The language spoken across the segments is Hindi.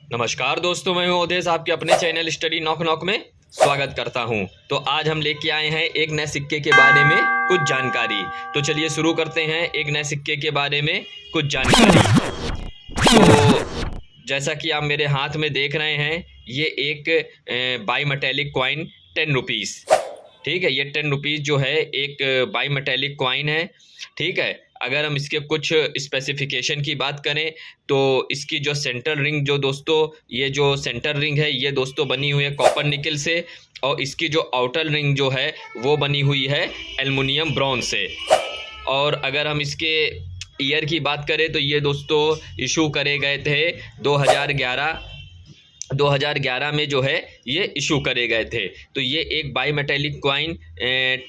नमस्कार दोस्तों, मैं हूं अवधेश, आपके अपने चैनल स्टडी नॉक नॉक में स्वागत करता हूं। तो आज हम लेके आए हैं एक नए सिक्के के बारे में कुछ जानकारी। तो चलिए शुरू करते हैं एक नए सिक्के के बारे में कुछ जानकारी। तो जैसा कि आप मेरे हाथ में देख रहे हैं, ये एक बाई मेटेलिक कॉइन 10 रुपीज़, ठीक है। ये 10 रुपीज़ जो है एक बाई मेटेलिक कॉइन है, ठीक है। अगर हम इसके कुछ स्पेसिफिकेशन की बात करें तो इसकी जो सेंटर रिंग, जो दोस्तों ये जो सेंटर रिंग है, ये दोस्तों बनी हुई है कॉपर निकल से, और इसकी जो आउटर रिंग जो है वो बनी हुई है एल्युमिनियम ब्रॉन्ज से। और अगर हम इसके ईयर की बात करें तो ये दोस्तों इशू करे गए थे 2011 में जो है ये इशू करे गए थे। तो ये एक बाई मेटेलिक कॉइन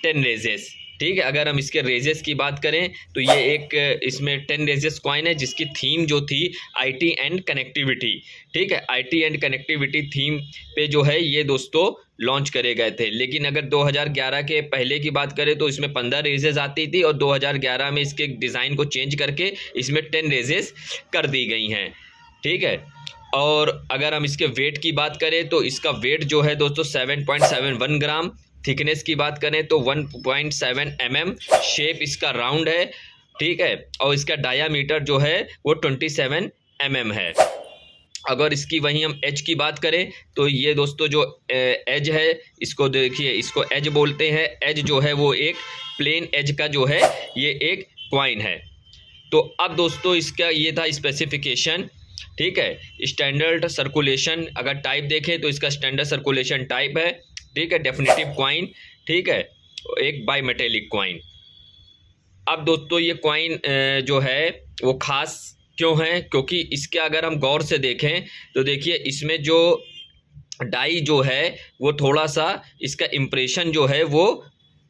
10 रेजेस, ठीक है। अगर हम इसके रेजेस की बात करें तो ये एक इसमें 10 रेजेस कॉइन है जिसकी थीम जो थी आईटी एंड कनेक्टिविटी, ठीक है। आईटी एंड कनेक्टिविटी थीम पे जो है ये दोस्तों लॉन्च करे गए थे। लेकिन अगर 2011 के पहले की बात करें तो इसमें 15 रेजेस आती थी, और 2011 में इसके डिज़ाइन को चेंज करके इसमें 10 रेजेस कर दी गई हैं, ठीक है। और अगर हम इसके वेट की बात करें तो इसका वेट जो है दोस्तों 7.71 ग्राम, थिकनेस की बात करें तो 1.7 mm, शेप इसका राउंड है, ठीक है। और इसका डायामीटर जो है वो 27 mm है। अगर इसकी वहीं हम एज की बात करें तो ये दोस्तों जो एज है, इसको देखिए, इसको एज बोलते हैं। एज जो है वो एक प्लेन एज का जो है ये एक कॉइन है। तो अब दोस्तों इसका ये था स्पेसिफिकेशन, ठीक है। स्टैंडर्ड सर्कुलेशन अगर टाइप देखें तो इसका स्टैंडर्ड सर्कुलेशन टाइप है, ठीक है। डेफिनेटिव कॉइन, ठीक है, एक बाई मेटेलिक कॉइन। अब दोस्तों ये कॉइन जो है वो खास क्यों है, क्योंकि इसके अगर हम गौर से देखें तो देखिए इसमें जो डाई जो है वो थोड़ा सा इसका इम्प्रेशन जो है वो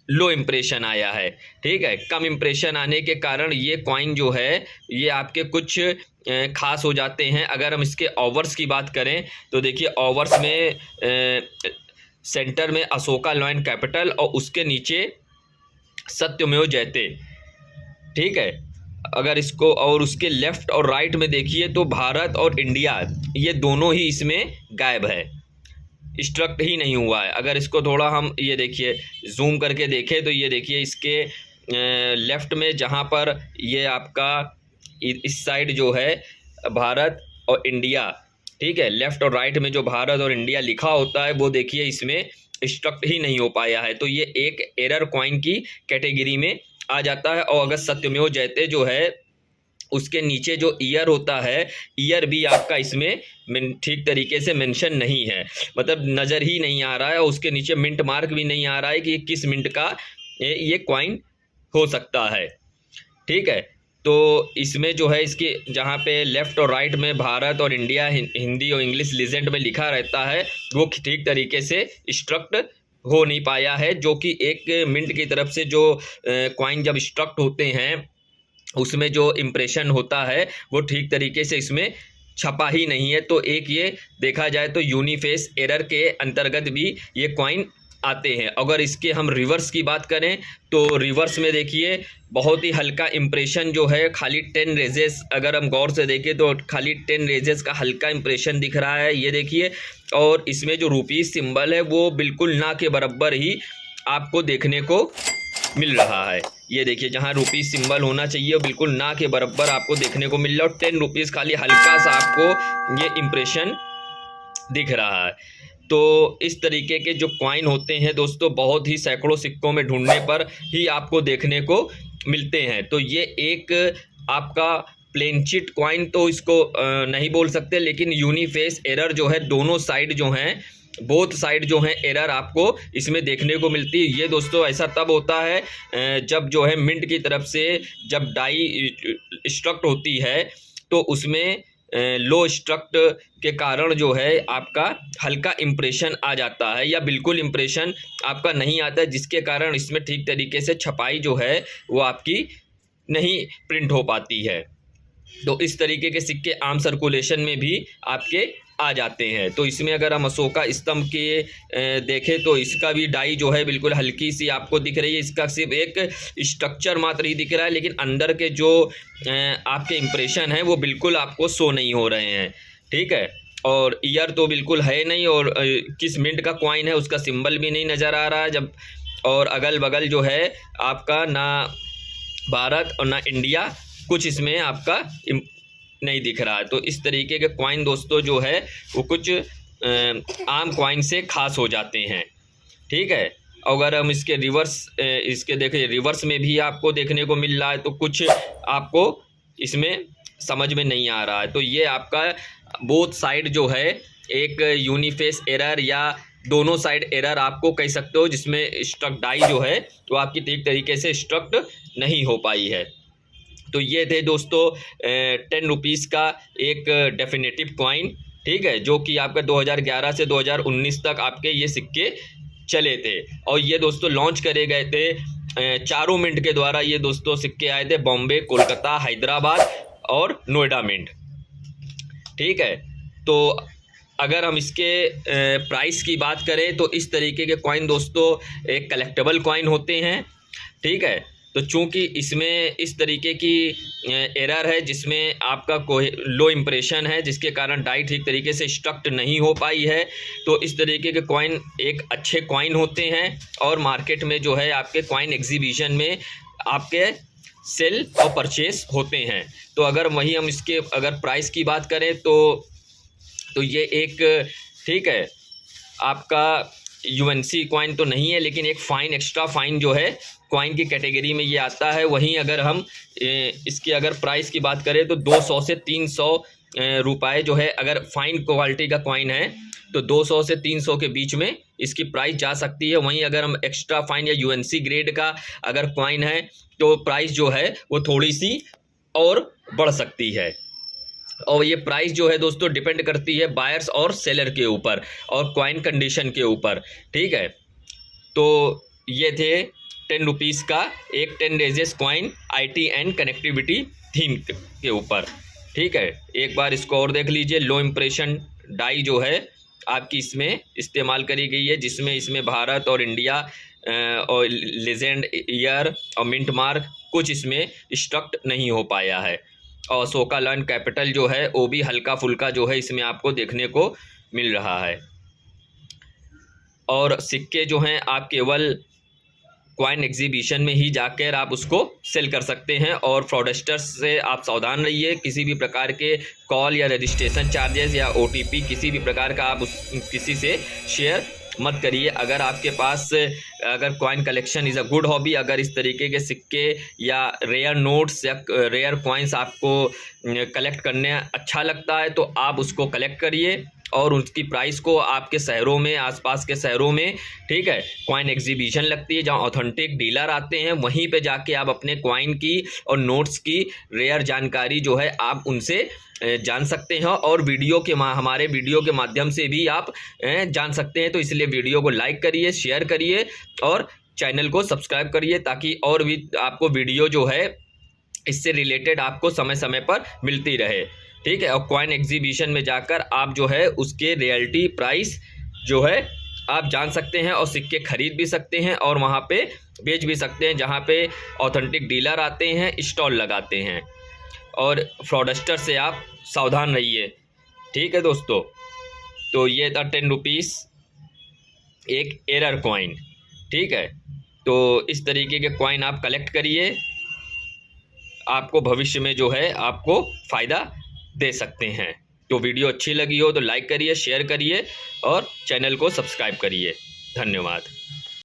लो इम्प्रेशन आया है, ठीक है। कम इम्प्रेशन आने के कारण ये कॉइन जो है ये आपके कुछ खास हो जाते हैं। अगर हम इसके ओवर्स की बात करें तो देखिए ओवर्स में सेंटर में अशोका लॉयन कैपिटल और उसके नीचे सत्यमेव जयते, ठीक है। अगर इसको और उसके लेफ्ट और राइट में देखिए तो भारत और इंडिया ये दोनों ही इसमें गायब है, स्ट्रक्ट ही नहीं हुआ है। अगर इसको थोड़ा हम ये देखिए जूम करके देखें तो ये देखिए इसके लेफ्ट में जहाँ पर ये आपका इस साइड जो है भारत और इंडिया, ठीक है, लेफ्ट और राइट में जो भारत और इंडिया लिखा होता है वो देखिए इसमें स्ट्रक्ट ही नहीं हो पाया है। तो ये एक एरर कॉइन की कैटेगरी में आ जाता है। और अगर सत्यमेव जयते जो है उसके नीचे जो ईयर होता है, ईयर भी आपका इसमें ठीक तरीके से मेंशन नहीं है, मतलब नज़र ही नहीं आ रहा है। और उसके नीचे मिंट मार्क भी नहीं आ रहा है कि ये किस मिंट का ये कॉइन हो सकता है, ठीक है। तो इसमें जो है इसके जहाँ पे लेफ़्ट और राइट में भारत और इंडिया हिंदी और इंग्लिश लीजेंड में लिखा रहता है वो ठीक तरीके से स्ट्रक्ट हो नहीं पाया है। जो कि एक मिंट की तरफ से जो कॉइन जब स्ट्रक्ट होते हैं उसमें जो इम्प्रेशन होता है वो ठीक तरीके से इसमें छपा ही नहीं है। तो एक ये देखा जाए तो यूनिफेस एरर के अंतर्गत भी ये कॉइन आते हैं। अगर इसके हम रिवर्स की बात करें तो रिवर्स में देखिए बहुत ही हल्का इम्प्रेशन जो है, खाली 10 रेजेस, अगर हम गौर से देखें तो खाली 10 रेजेस का हल्का इम्प्रेशन दिख रहा है, ये देखिए। और इसमें जो रुपीस सिंबल है वो बिल्कुल ना के बराबर ही आपको देखने को मिल रहा है। ये देखिए जहाँ रुपीस सिंबल होना चाहिए बिल्कुल ना के बराबर आपको देखने को मिल रहा है, और 10 रुपीज़ खाली हल्का सा आपको ये इम्प्रेशन दिख रहा है। तो इस तरीके के जो कॉइन होते हैं दोस्तों बहुत ही सैकड़ों सिक्कों में ढूंढने पर ही आपको देखने को मिलते हैं। तो ये एक आपका प्लेन चिट कॉइन तो इसको नहीं बोल सकते, लेकिन यूनिफेस एरर जो है दोनों साइड जो हैं, बोथ साइड जो है एरर आपको इसमें देखने को मिलती है। ये दोस्तों ऐसा तब होता है जब जो है मिंट की तरफ से जब डाई स्ट्रक्ट होती है तो उसमें लो स्ट्रक्ट के कारण जो है आपका हल्का इम्प्रेशन आ जाता है या बिल्कुल इम्प्रेशन आपका नहीं आता है, जिसके कारण इसमें ठीक तरीके से छपाई जो है वो आपकी नहीं प्रिंट हो पाती है। तो इस तरीके के सिक्के आम सर्कुलेशन में भी आपके आ जाते हैं। तो इसमें अगर हम अशोका स्तंभ के देखें तो इसका भी डाई जो है बिल्कुल हल्की सी आपको दिख रही है, इसका सिर्फ एक स्ट्रक्चर मात्र ही दिख रहा है, लेकिन अंदर के जो आपके इम्प्रेशन हैं वो बिल्कुल आपको शो नहीं हो रहे हैं, ठीक है। और ईयर तो बिल्कुल है नहीं, और किस मिंट का कॉइन है उसका सिंबल भी नहीं नज़र आ रहा है जब, और अगल बगल जो है आपका ना भारत और ना इंडिया कुछ इसमें आपका नहीं दिख रहा है। तो इस तरीके के कॉइन दोस्तों जो है वो कुछ आम कॉइन से खास हो जाते हैं, ठीक है। अगर हम इसके इसके देखिए रिवर्स में भी आपको देखने को मिल रहा है, तो कुछ आपको इसमें समझ में नहीं आ रहा है। तो ये आपका बोथ साइड जो है एक यूनिफेस एरर या दोनों साइड एरर आपको कह सकते हो, जिसमें स्ट्रक डाई जो है तो आपकी ठीक तरीके से स्ट्रक्ट नहीं हो पाई है। तो ये थे दोस्तों 10 रुपीज़ का एक डेफिनेटिव कॉइन, ठीक है, जो कि आपका 2011 से 2019 तक आपके ये सिक्के चले थे। और ये दोस्तों लॉन्च करे गए थे 4 मिंट के द्वारा। ये दोस्तों सिक्के आए थे बॉम्बे, कोलकाता, हैदराबाद और नोएडा मिंट, ठीक है। तो अगर हम इसके प्राइस की बात करें तो इस तरीके के कॉइन दोस्तों एक कलेक्टेबल कॉइन होते हैं, ठीक है। तो चूंकि इसमें इस तरीके की एरर है जिसमें आपका कोई लो इम्प्रेशन है, जिसके कारण डाई ठीक तरीके से स्ट्रक्ट नहीं हो पाई है, तो इस तरीके के कॉइन एक अच्छे कॉइन होते हैं और मार्केट में जो है आपके कॉइन एग्जीबिशन में आपके सेल और परचेस होते हैं। तो अगर वही हम इसके अगर प्राइस की बात करें तो ये एक, ठीक है, आपका यूएनसी कॉइन तो नहीं है, लेकिन एक फाइन एक्स्ट्रा फाइन जो है कॉइन की कैटेगरी में ये आता है। वहीं अगर हम इसकी अगर प्राइस की बात करें तो 200 से 300 रुपये जो है, अगर फाइन क्वालिटी का कॉइन है तो 200 से 300 के बीच में इसकी प्राइस जा सकती है। वहीं अगर हम एक्स्ट्रा फाइन या यूएनसी ग्रेड का अगर कॉइन है तो प्राइस जो है वो थोड़ी सी और बढ़ सकती है। और ये प्राइस जो है दोस्तों डिपेंड करती है बायर्स और सेलर के ऊपर और कॉइन कंडीशन के ऊपर, ठीक है। तो ये थे 10 रुपीज़ का एक 10 raises coin IT and connectivity theme के ऊपर, ठीक है। एक बार इसको और देख लीजिए। लो इम्प्रेशन डाई जो है आपकी इसमें इस्तेमाल करी गई है, जिसमें इसमें भारत और इंडिया और लेजेंड ईयर और मिंट मार्क कुछ इसमें स्ट्रक्ट नहीं हो पाया है। और सोकालैंड कैपिटल जो है वो भी हल्का फुल्का जो है इसमें आपको देखने को मिल रहा है। और सिक्के जो हैं आप केवल कॉइन एग्जीबिशन में ही जाकर आप उसको सेल कर सकते हैं। और फ्रॉडस्टर्स से आप सावधान रहिए। किसी भी प्रकार के कॉल या रजिस्ट्रेशन चार्जेस या ओटीपी किसी भी प्रकार का आप किसी से शेयर मत करिए। अगर आपके पास अगर coin collection is a good hobby, अगर इस तरीके के सिक्के या रेयर नोट्स या रेयर कॉइन्स आपको कलेक्ट करने अच्छा लगता है तो आप उसको कलेक्ट करिए और उसकी प्राइस को आपके शहरों में, आसपास के शहरों में, ठीक है, कॉइन एग्जीबिशन लगती है जहां ऑथेंटिक डीलर आते हैं, वहीं पे जाके आप अपने कॉइन की और नोट्स की रेयर जानकारी जो है आप उनसे जान सकते हैं। और हमारे वीडियो के माध्यम से भी आप जान सकते हैं। तो इसलिए वीडियो को लाइक करिए, शेयर करिए और चैनल को सब्सक्राइब करिए, ताकि और भी आपको वीडियो जो है इससे रिलेटेड आपको समय समय पर मिलती रहे, ठीक है। और कॉइन एग्जीबिशन में जाकर आप जो है उसके रियलिटी प्राइस जो है आप जान सकते हैं और सिक्के खरीद भी सकते हैं और वहाँ पे बेच भी सकते हैं, जहाँ पे ऑथेंटिक डीलर आते हैं, स्टॉल लगाते हैं। और फ्रॉडस्टर से आप सावधान रहिए, ठीक है दोस्तों। तो ये था 10 रुपीज़ एक एरर कॉइन, ठीक है। तो इस तरीके के कॉइन आप कलेक्ट करिए, आपको भविष्य में जो है आपको फ़ायदा दे सकते हैं। तो वीडियो अच्छी लगी हो तो लाइक करिए, शेयर करिए और चैनल को सब्सक्राइब करिए। धन्यवाद।